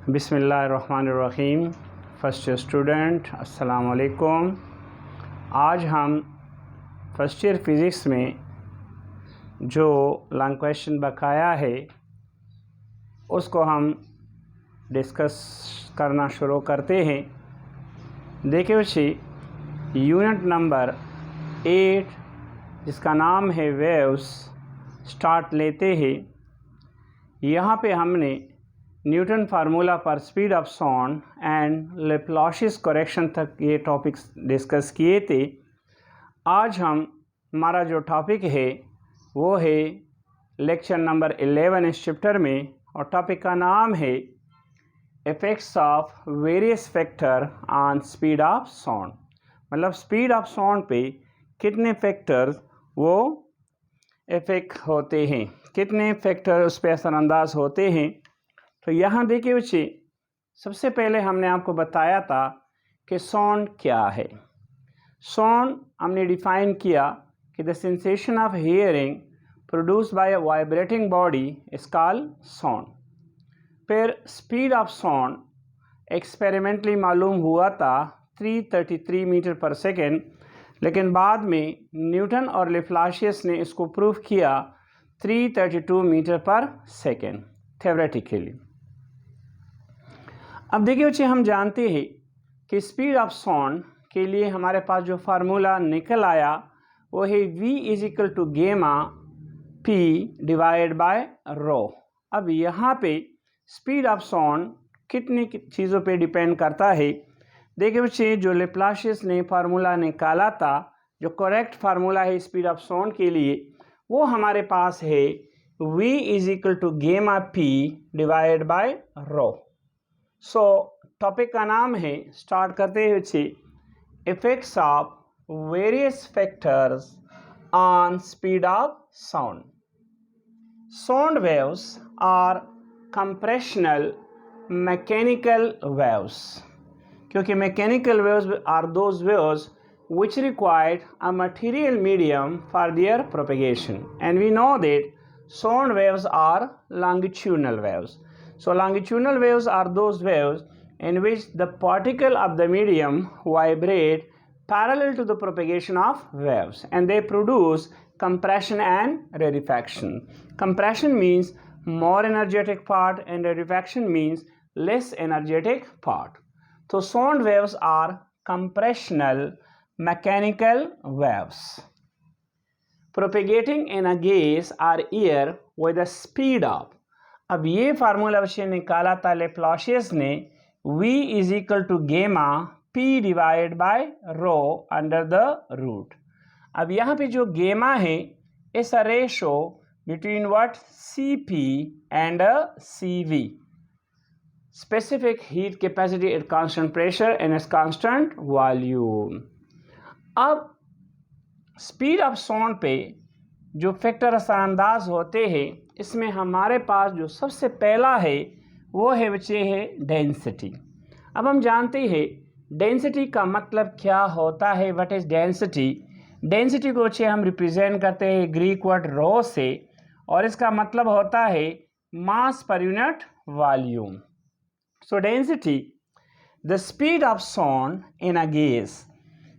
बिस्मिल्लाहिर्रहमानिर्रहीम। First year student अस्सलाम वालेकुम। आज हम फर्स्ट ईयर फिज़िक्स में जो लॉन्ग क्वेश्चन बकाया है उसको हम डिस्कस करना शुरू करते हैं। देखिए बच्चे, यूनिट नंबर 8 जिसका नाम है वेव्स स्टार्ट लेते हैं। यहाँ पे हमने न्यूटन फार्मूला पर speed of sound and Laplace's correction तक ये टॉपिक्स डिस्कस किए थे। आज हमारा जो टॉपिक है वो है लेक्चर नंबर 11 इस चैप्टर में, और टॉपिक का नाम है effects of various factor on speed of sound. मतलब स्पीड ऑफ साउंड पे कितने फैक्टर्स वो इफ़ेक्ट होते हैं, कितने फैक्टर उस पर असरअंदाज होते हैं। तो यहाँ देखिए बच्चे, सबसे पहले हमने आपको बताया था कि साउंड क्या है। साउंड हमने डिफाइन किया कि the sensation of hearing produced by a vibrating body is called sound. फिर स्पीड ऑफ साउंड एक्सपेरिमेंटली मालूम हुआ था 333 मीटर पर सेकेंड, लेकिन बाद में न्यूटन और लैप्लासियस ने इसको प्रूव किया 332 मीटर पर सेकेंड थ्योरेटिकली। अब देखिए बच्चे, हम जानते हैं कि स्पीड ऑफ साउंड के लिए हमारे पास जो फार्मूला निकल आया वो है v is equal to gamma p divide by रो। अब यहाँ पे स्पीड ऑफ साउंड कितनी चीज़ों पे डिपेंड करता है। देखिए बच्चे, जो लैप्लासियस ने फार्मूला निकाला था, जो करेक्ट फार्मूला है स्पीड ऑफ साउंड के लिए, वो हमारे पास है v is equal to gamma p divide by rho. So topic का नाम है, स्टार्ट करते हैं बच्चे, effects of various factors on speed of sound. Sound waves are compressional mechanical waves, क्योंकि mechanical waves are those waves which required a material medium for their propagation, and we know that sound waves are longitudinal waves. So longitudinal waves are those waves in which the particle of the medium vibrate parallel to the propagation of waves, and they produce compression and rarefaction. Compression means more energetic part and rarefaction means less energetic part. So sound waves are compressional mechanical waves propagating in a gas or air with a speed of, अब ये formula बच्चे निकाला था लैप्लासियस ने, v is equal to gamma p divide by rho under the root. अब यहाँ पे जो गेमा है इस ratio between what cp and cv, specific heat capacity at constant pressure and at constant volume। अब स्पीड ऑफ साउंड पे जो factor असरअंदाज होते हैं, इसमें हमारे पास जो सबसे पहला है वो है बच्चे है डेंसिटी। अब हम जानते हैं डेंसिटी का मतलब क्या होता है, व्हाट इज डेंसिटी। डेंसिटी को बच्चे हम रिप्रेजेंट करते हैं ग्रीक वर्ड रो से, और इसका मतलब होता है mass per unit volume. So density, the speed of sound in a gas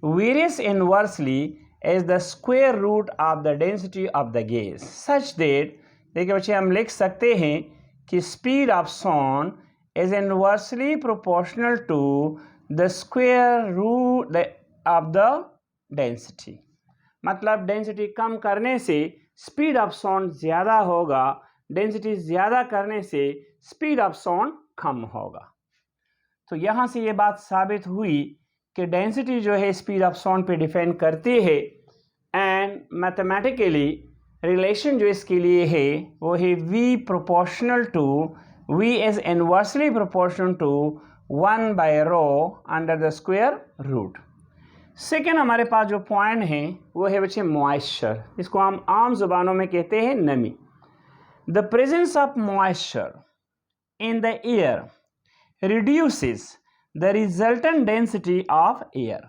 varies inversely as the square root of the density of the gas, such that, देखिए बच्चे, हम लिख सकते हैं कि speed of sound is inversely proportional to the square root of the density. मतलब density कम करने से स्पीड ऑफ साउंड ज़्यादा होगा, डेंसिटी ज़्यादा करने से स्पीड ऑफ साउंड कम होगा। तो यहाँ से ये बात साबित हुई कि डेंसिटी जो है स्पीड ऑफ साउंड पे डिपेंड करती है, एंड मैथमेटिकली रिलेशन जो इसके लिए है वो है v proportional to, v is inversely proportional to 1 by rho under the square root. Second हमारे पास जो पॉइंट है वो है बच्चे मॉइस्चर, इसको हम आम जुबानों में कहते हैं नमी। The presence of moisture in the air reduces the resultant density of air.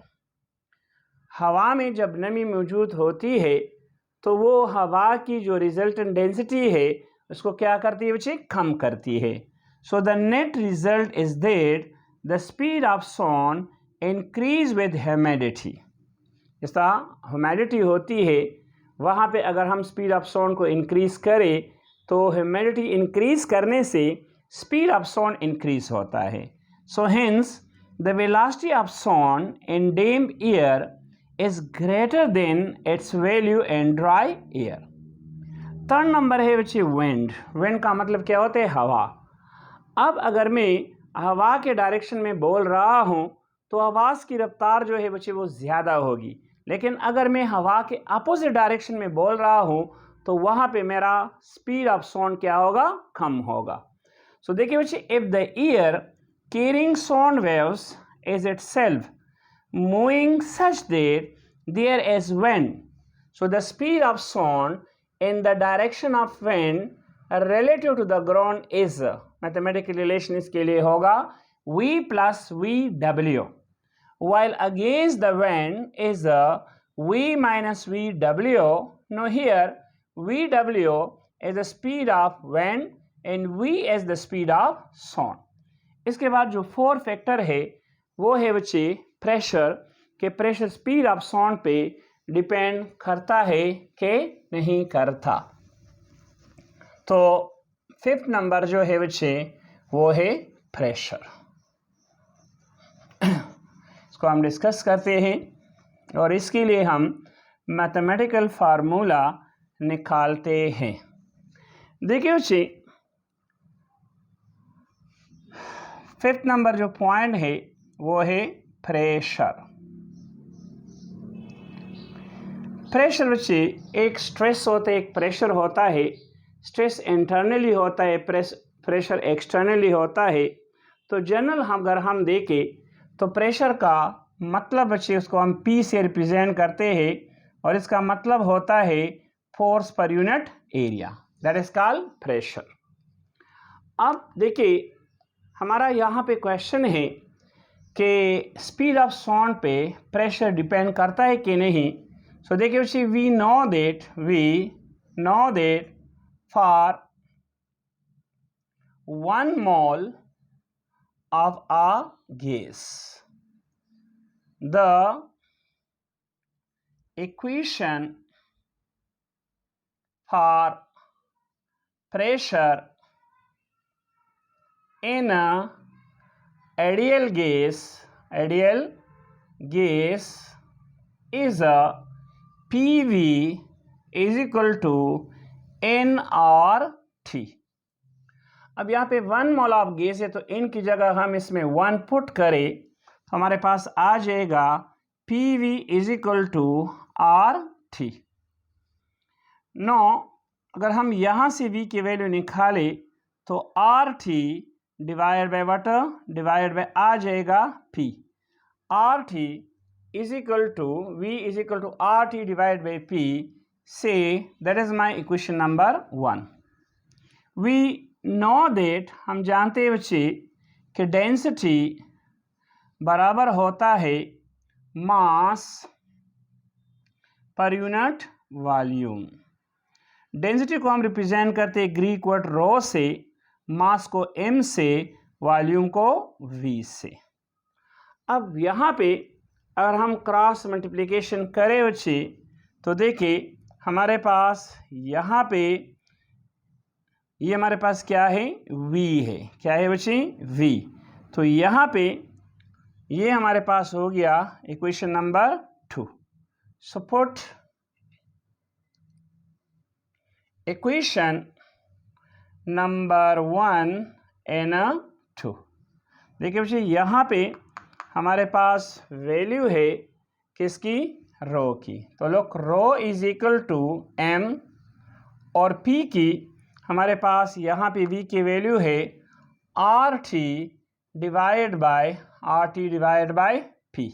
हवा में जब नमी मौजूद होती है तो वो हवा की जो रिजल्टेंट डेंसिटी है उसको क्या करती है बच्चे, कम करती है। So the net result is that the speed of sound increase with humidity. जिस तरह ह्यूमिडिटी होती है वहाँ पे अगर हम स्पीड ऑफ साउंड को इंक्रीज करें तो ह्यूमिडिटी इंक्रीज करने से स्पीड ऑफ साउंड इंक्रीज होता है। So hence the velocity of sound in damp air is greater than it's value in dry air. Third number है बच्चे विंड। विंड का मतलब क्या होता है, हवा। अब अगर मैं हवा के डायरेक्शन में बोल रहा हूँ तो आवाज़ की रफ्तार जो है बच्चे वो ज़्यादा होगी, लेकिन अगर मैं हवा के अपोजिट डायरेक्शन में बोल रहा हूँ तो वहाँ पे मेरा स्पीड ऑफ साउंड क्या होगा, कम होगा। सो देखिए बच्चे, if the year carrying sound waves is itself moving such that there is wind, so the speed of sound in the direction of wind relative to the ground is, mathematical relation इसके लिए होगा v plus vw, while against the wind is v minus vw. Now here vw is the speed of wind and v is the speed of sound. इसके बाद जो four factor है वो है बच्चे प्रेशर, के प्रेशर स्पीड ऑफ साउंड पे depend करता है कि नहीं करता। तो फिफ्थ नंबर जो है बच्चे वो है प्रेशर। इसको हम डिस्कस करते हैं और इसके लिए हम मैथमेटिकल फार्मूला निकालते हैं। देखिए बच्चे, फिफ्थ नंबर जो पॉइंट है वो है प्रेशर। प्रेशर बच्चे एक स्ट्रेस होता है, एक प्रेशर होता है। स्ट्रेस इंटरनली होता है, प्रेशर एक्सटर्नली होता है। तो जनरल अगर हम देखें तो प्रेशर का मतलब बच्चे उसको हम P से रिप्रेजेंट करते हैं और इसका मतलब होता है force per unit area, that is called pressure. अब देखिए हमारा यहाँ पे क्वेश्चन है कि स्पीड ऑफ साउंड पे प्रेशर डिपेंड करता है कि नहीं। सो देखिए बच्चे, we know that for 1 mole of a gas the equation for pressure in a ideal gas is a PV is equal to nRT। अब यहाँ पे 1 मोल ऑफ गैस है तो इन की जगह हम इसमें 1 पुट करें तो हमारे पास आ जाएगा PV is equal to RT। Now अगर हम यहाँ से V की वैल्यू निकालें तो RT divide by water divide by आ जाएगा P। RT is equal to V is equal to RT divided by P, say that is my equation number 1। We know that हम जानते हैं बच्चे कि डेंसिटी बराबर होता है mass per unit volume. Density को हम रिप्रेजेंट करते हैं ग्रीक वर्ड रो से, मास को m से, वॉल्यूम को v से। अब यहाँ पे अगर हम क्रॉस मल्टीप्लिकेशन करें बच्चे तो देखिए हमारे पास यहाँ पे ये हमारे पास क्या है, v है। क्या है बच्चे, v। तो यहाँ पे ये हमारे पास हो गया equation number 2। So put equation number 1 and 2। देखिए बच्चे यहाँ पे हमारे पास वैल्यू है किसकी, रो की। तो लोग रो इज इक्वल टू m और p की हमारे पास यहाँ पे v की वैल्यू है RT डिवाइड बाय P।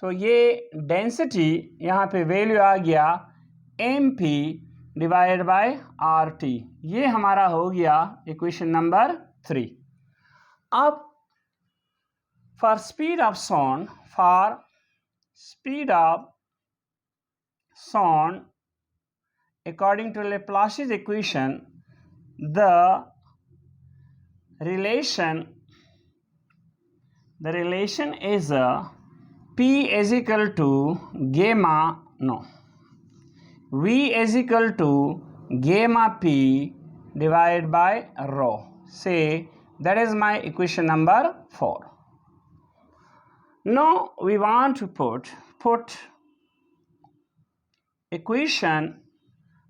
तो ये डेंसिटी यहाँ पे वैल्यू आ गया MP डिवाइड बाय RT। ये हमारा हो गया इक्वेशन नंबर 3। अब for speed of sound according to Laplace's equation, the relation is P is equal to gamma, no, V is equal to gamma P divided by rho. Say that is my equation number 4. Now we want to put equation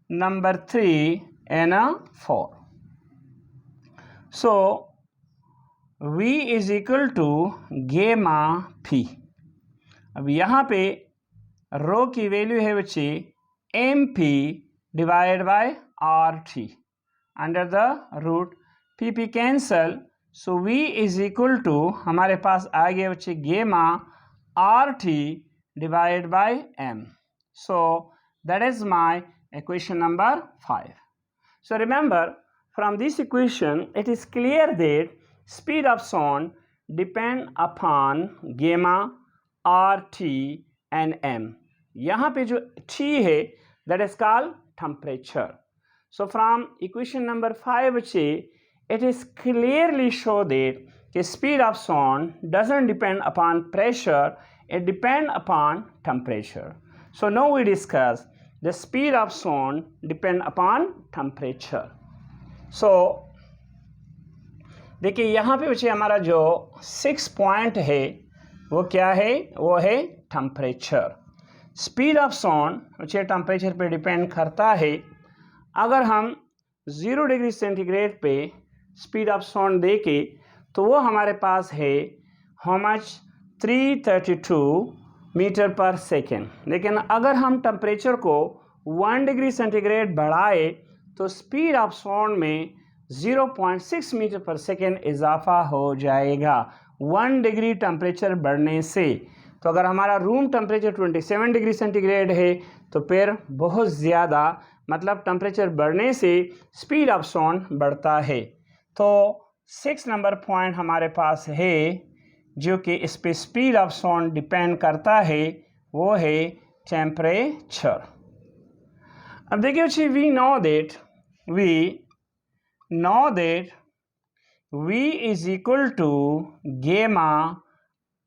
number 3 and 4. So V is equal to gamma P. अब यहाँ पे रो की value है बच्चे MP divide by RT under the root PP cancel. So V is equal to हमारे पास आ गया बच्चे gamma RT divide by M. So that is my equation number 5. So remember, from this equation it is clear that speed of sound depend upon gamma, RT and M. यहाँ पे जो T है that is called temperature. So from equation number 5 बच्चे it is clearly show that the speed of sound doesn't depend upon pressure, it depend upon temperature. So now we discuss the speed of sound depend upon temperature. So देखिए यहाँ पे बच्चे हमारा जो 6 point है वो क्या है, वो है टेम्परेचर. स्पीड ऑफ साउंड बच्चे टेम्परेचर पे डिपेंड करता है. अगर हम 0 डिग्री सेंटीग्रेड पे स्पीड ऑफ साउंड देखें तो वो हमारे पास है हाउ मच 332 मीटर पर सेकेंड. लेकिन अगर हम टेम्परेचर को 1 डिग्री सेंटीग्रेड बढ़ाए तो स्पीड ऑफ साउंड में 0.6 मीटर पर सेकेंड इजाफा हो जाएगा 1 डिग्री टेम्परेचर बढ़ने से. तो अगर हमारा रूम टेम्परेचर 27 डिग्री सेंटीग्रेड है तो फिर बहुत ज़्यादा, मतलब टेम्परेचर बढ़ने से स्पीड ऑफ साउंड बढ़ता है. तो 6 नंबर पॉइंट हमारे पास है जो कि इस पे स्पीड ऑफ साउंड डिपेंड करता है, वो है टेम्परेचर. अब देखिए बच्चे we know that V is equal to gamma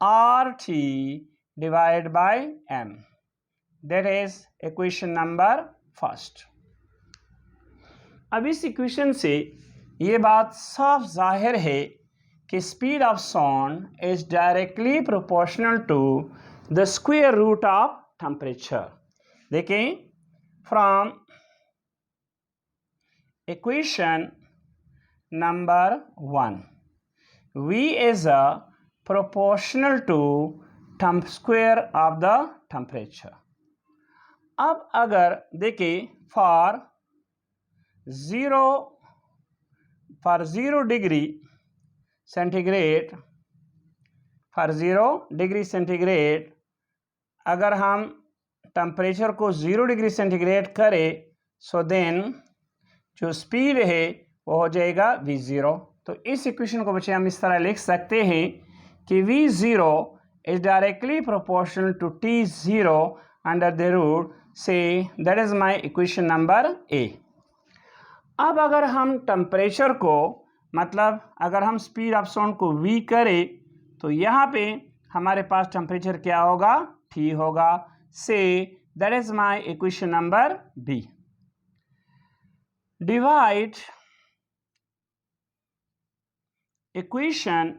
RT divided by M. That is equation number 1. अब इस इक्वेशन से ये बात साफ जाहिर है कि speed of sound is directly proportional to the square root of temperature. देखें from equation number 1, V is proportional to square of the temperature. अब अगर देखें for 0 डिग्री सेंटीग्रेड अगर हम टेम्परेचर को 0 डिग्री सेंटीग्रेड करें सो देन जो speed है वो हो जाएगा V0. तो इस इक्वेशन को बच्चे हम इस तरह लिख सकते हैं कि V0 is directly proportional to T0 under the root. So that is my equation number A. अब अगर हम टेम्परेचर को, मतलब अगर हम स्पीड ऑफ साउंड को V करें तो यहाँ पे हमारे पास टेम्परेचर क्या होगा, T होगा. So that is my equation number B. Divide equation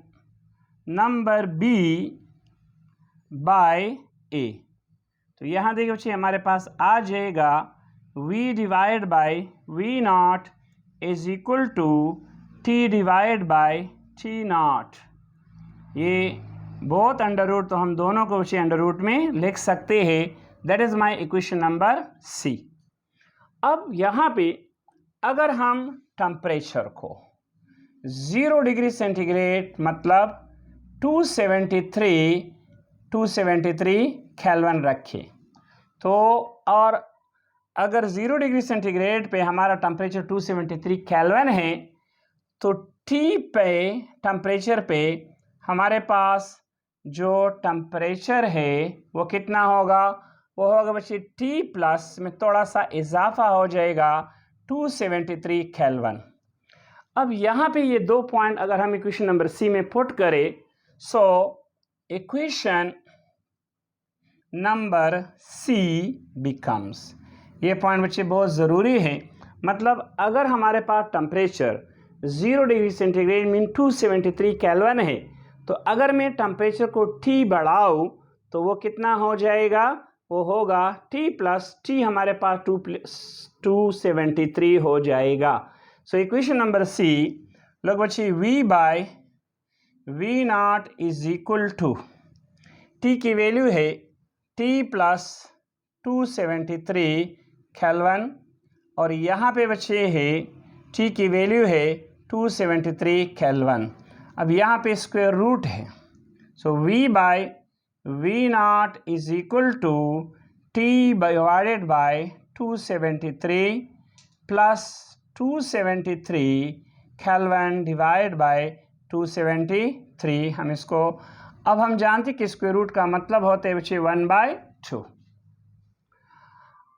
number B by A. तो यहाँ देखिए बच्चे हमारे पास आ जाएगा V divide by V not is equal to T divide by T not. ये बहुत अंडर रूट, तो हम दोनों को बच्चे अंडर रूट में लिख सकते हैं. That is my equation number C. अब यहाँ पे अगर हम टेम्परेचर को 0 डिग्री सेंटीग्रेड मतलब 273 केल्विन रखें तो, और अगर 0 डिग्री सेंटीग्रेड पे हमारा टेम्परेचर 273 केल्विन है तो T पे टेम्परेचर पे हमारे पास जो टेम्परेचर है वो कितना होगा, वो होगा बच्चे T प्लस में थोड़ा सा इजाफा हो जाएगा 273 केल्विन. अब यहाँ पे ये 2 पॉइंट अगर हम इक्वेशन नंबर सी में पुट करें, so equation number C becomes, ये पॉइंट बच्चे बहुत ज़रूरी है, मतलब अगर हमारे पास temperature 0 degree centigrade mean 273 Kelvin है, तो अगर मैं टेम्परेचर को T बढ़ाऊँ तो वो कितना हो जाएगा, वो होगा T प्लस T, हमारे पास 273 हो जाएगा। सो इक्वेशन नंबर सी, लोग बच्चे V by V not is equal to, T की वैल्यू है T प्लस 273 केल्विन, और यहाँ पे बच्चे है T की वैल्यू है 273 केल्विन। अब यहाँ पे स्क्वायर रूट है, so V by V not is equal to T divided by 273 plus 273 kelvin divide by 273। हम इसको, अब हम जानते हैं कि स्क्वायर रूट का मतलब होता है बच्चे 1/2।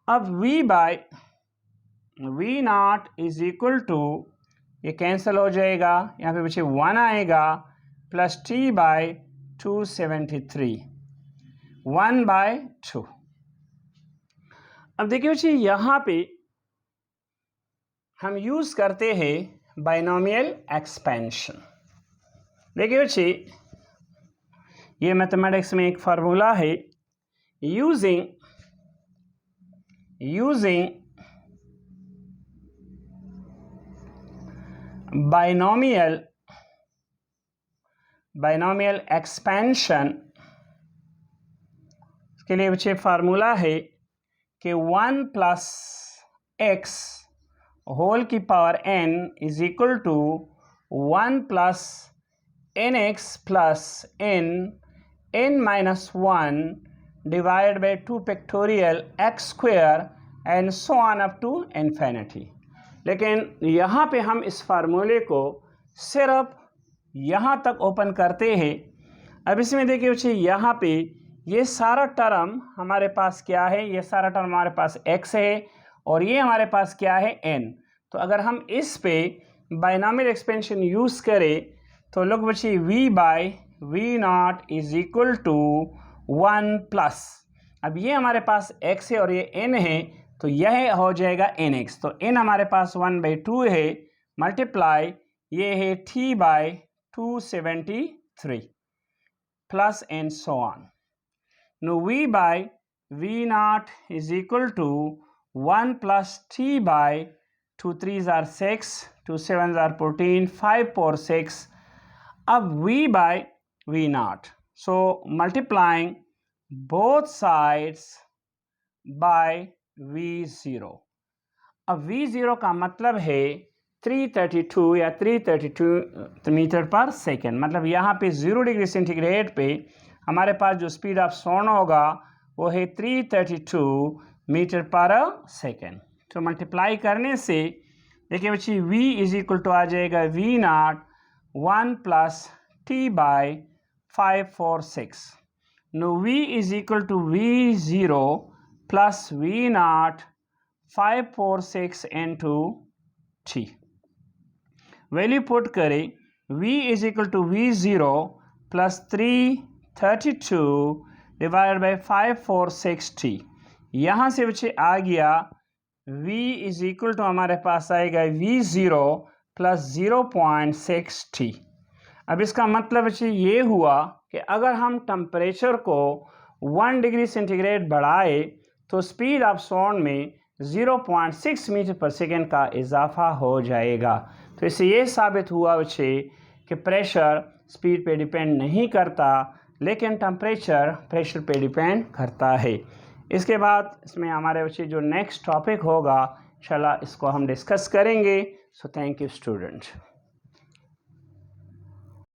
अब V by V not is equal to, ये कैंसिल हो जाएगा, यहाँ पे बच्चे 1 आएगा, प्लस T बाय 273, 1/2। अब देखिए बच्चे यहाँ पे हम यूज करते हैं बाइनोमियल एक्सपेंशन। देखिए बच्चे ये मैथमेटिक्स में एक फार्मूला है, यूजिंग बाइनोमियल एक्सपेंशन के लिए बच्चे फार्मूला है कि 1 प्लस एक्स होल की power n is equal to 1 plus n x plus n minus 1 divide by 2 factorial x square and so on up to infinity. लेकिन यहाँ पे हम इस फार्मूले को सिर्फ यहाँ तक ओपन करते हैं। अब इसमें देखिए बच्चे यहाँ पे ये सारा टर्म हमारे पास क्या है, ये सारा टर्म हमारे पास x है और ये हमारे पास क्या है n। तो अगर हम इस पे बाइनोमियल एक्सपेंशन यूज़ करें तो लोग बच्चे v by v not is equal to 1 plus, अब ये हमारे पास x है और ये n है, तो यह हो जाएगा nx। तो n हमारे पास 1/2 है, मल्टीप्लाई ये है t by 273 plus and so on. Now v by v not is equal to 1 plus t by 2 3s are 6, 2 7s are 14, 5 4 6। अब v by v not, so multiplying both sides by v0। अब v0 का मतलब है 332 या 332 metre पर second, मतलब यहाँ पे 0 डिग्री सेंटीग्रेड पे हमारे पास जो स्पीड ऑफ साउंड होगा वो है 332 मीटर पर सेकेंड। तो मल्टीप्लाई करने से देखिए बच्ची v इज इक्वल टू आ जाएगा v not 1 plus t by 5 4 6। Now v is equal to v0 plus v not 5 4 6 into t। Value put करें, v is equal to v0 plus 332 divide by 5 4 6 t। यहाँ से बच्चे आ गया v is equal to हमारे पास आएगा v0 plus 0.6 t। अब इसका मतलब बच्चे ये हुआ कि अगर हम टेम्परेचर को 1 डिग्री सेंटीग्रेड बढ़ाए तो स्पीड ऑफ साउंड में 0.6 मीटर पर सेकेंड का इजाफा हो जाएगा। तो इससे ये साबित हुआ बच्चे कि प्रेशर स्पीड पे डिपेंड नहीं करता, लेकिन टेम्परेचर प्रेशर पे डिपेंड करता है। इसके बाद इसमें हमारे बच्चे जो नेक्स्ट टॉपिक होगा इंशाल्लाह इसको हम डिस्कस करेंगे। So thank you student.